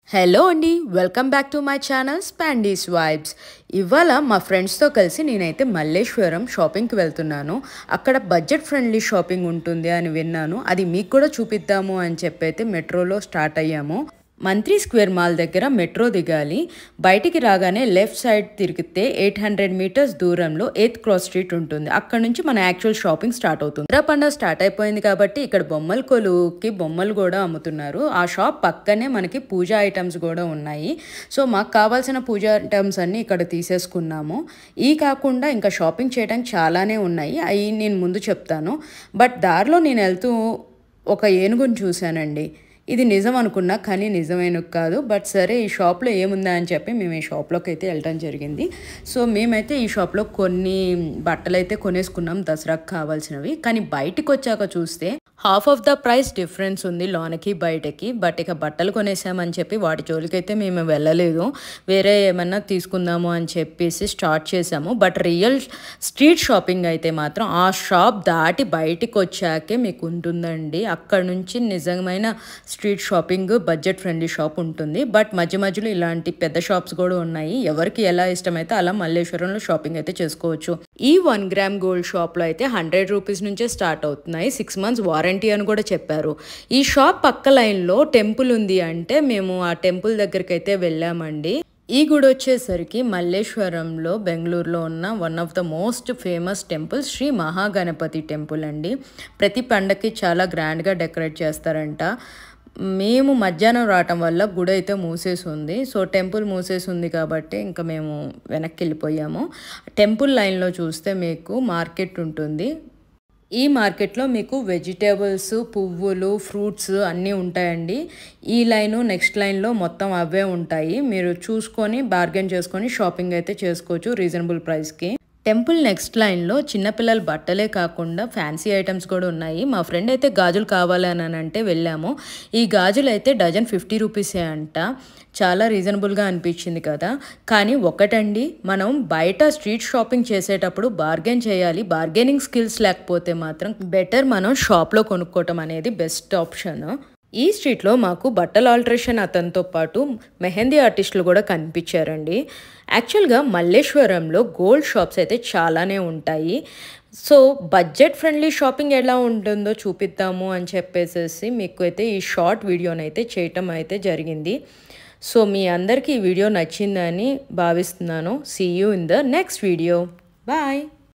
Hello అండి, welcome back to my channel Spandy's vibes. ఇవాళ మా ఫ్రెండ్స్తో కలిసి నేనైతే మల్లేశ్వరం షాపింగ్కి వెళ్తున్నాను. అక్కడ బడ్జెట్ ఫ్రెండ్లీ షాపింగ్ ఉంటుంది అని విన్నాను. అది మీకు కూడా చూపిద్దాము అని చెప్పి అయితే మెట్రోలో స్టార్ట్ అయ్యాము. మంత్రి స్క్వేర్ మాల్ దగ్గర మెట్రో దిగాలి. బయటికి రాగానే లెఫ్ట్ సైడ్ తిరిగితే 800 మీటర్స్ దూరంలో 8th క్రాస్ స్ట్రీట్ ఉంటుంది. అక్కడ నుంచి మన యాక్చువల్ షాపింగ్ స్టార్ట్ అవుతుంది. దసరా పండుగ స్టార్ట్ అయిపోయింది కాబట్టి ఇక్కడ బొమ్మల కొలువుకి బొమ్మలు కూడా అమ్ముతున్నారు. ఆ షాప్ పక్కనే మనకి పూజా ఐటమ్స్ కూడా ఉన్నాయి. సో మాకు కావాల్సిన పూజా ఐటమ్స్ అన్ని ఇక్కడ తీసేసుకున్నాము. ఈ కాకుండా ఇంకా షాపింగ్ చేయడానికి చాలానే ఉన్నాయి. అవి నేను ముందు చెప్తాను. బట్ దారిలో నేను వెళ్తూ ఒక ఏనుగుని చూశానండి. ఇది నిజం అనుకున్నా, కానీ నిజమైన కాదు. బట్ సరే, ఈ షాప్లో ఏముందా అని చెప్పి మేము ఈ షాప్లోకి అయితే వెళ్ళడం జరిగింది. సో మేమైతే ఈ షాప్లో కొన్ని బట్టలు అయితే కొనేసుకున్నాం దసరాకు కావాల్సినవి. కానీ బయటికి వచ్చాక చూస్తే half of the price difference ఉంది లోనకి బయటకి. బట్ ఇక బట్టలు కొనేసామని చెప్పి వాటి జోలికైతే మేము వెళ్ళలేదు. వేరే ఏమన్నా తీసుకుందాము అని చెప్పేసి స్టార్ట్ చేసాము. బట్ రియల్ స్ట్రీట్ షాపింగ్ అయితే మాత్రం ఆ షాప్ దాటి బయటికి వచ్చాకే మీకు ఉంటుందండి. అక్కడ నుంచి నిజమైన street shopping budget friendly shop ఉంటుంది. బట్ మధ్య మధ్యలో ఇలాంటి పెద్ద షాప్స్ కూడా ఉన్నాయి. ఎవరికి ఎలా ఇష్టమైతే అలా మల్లేశ్వరంలో షాపింగ్ అయితే చేసుకోవచ్చు. ఈ 1 గ్రామ్ గోల్డ్ షాప్లో అయితే 100 రూపీస్ నుంచే స్టార్ట్ అవుతున్నాయి. 6 months వారంటీ అని కూడా చెప్పారు. ఈ షాప్ పక్క లైన్లో టెంపుల్ ఉంది అంటే మేము ఆ టెంపుల్ దగ్గరికి అయితే వెళ్ళామండి. ఈ గుడి వచ్చేసరికి మల్లేశ్వరంలో బెంగళూరులో ఉన్న one of the most famous temple Shri Mahaganapati temple అండి. ప్రతి పండగకి చాలా గ్రాండ్గా డెకరేట్ చేస్తారంట. మేము మధ్యాహ్నం రావటం వల్ల గుడి అయితే మూసేసి ఉంది. సో టెంపుల్ మూసేసి ఉంది కాబట్టి ఇంకా మేము వెనక్కి వెళ్ళిపోయాము. టెంపుల్ లైన్లో చూస్తే మీకు మార్కెట్ ఉంటుంది. ఈ మార్కెట్లో మీకు వెజిటేబుల్స్, పువ్వులు, ఫ్రూట్స్ అన్నీ ఉంటాయండి. ఈ లైను నెక్స్ట్ లైన్లో మొత్తం అవే ఉంటాయి. మీరు చూసుకొని బార్గెన్ చేసుకొని షాపింగ్ అయితే చేసుకోవచ్చు రీజనబుల్ ప్రైస్కి. టెంపుల్ నెక్స్ట్ లైన్లో చిన్నపిల్లల బట్టలే కాకుండా ఫ్యాన్సీ ఐటమ్స్ కూడా ఉన్నాయి. మా ఫ్రెండ్ అయితే గాజులు కావాలని అంటే వెళ్ళాము. ఈ గాజులు అయితే డజన్ 50 రూపీసే అంట. చాలా రీజనబుల్గా అనిపించింది కదా. కానీ ఒకటండి, మనం బయట స్ట్రీట్ షాపింగ్ చేసేటప్పుడు బార్గెన్ చేయాలి. బార్గెనింగ్ స్కిల్స్ లేకపోతే మాత్రం బెటర్ మనం షాప్లో కొనుక్కోవటం అనేది బెస్ట్ ఆప్షన్. ఈ స్ట్రీట్లో మాకు బట్టల ఆల్టరేషన్ అతనితో పాటు మెహందీ ఆర్టిస్టులు కూడా కనిపించారండి. యాక్చువల్గా మల్లేశ్వరంలో గోల్డ్ షాప్స్ అయితే చాలానే ఉంటాయి. సో బడ్జెట్ ఫ్రెండ్లీ షాపింగ్ ఎలా ఉంటుందో చూపిద్దాము అని చెప్పేసి మీకు అయితే ఈ షార్ట్ వీడియోనైతే చేయటం అయితే జరిగింది. సో మీ అందరికీ ఈ వీడియో నచ్చిందని భావిస్తున్నాను. See you in the next video. Bye.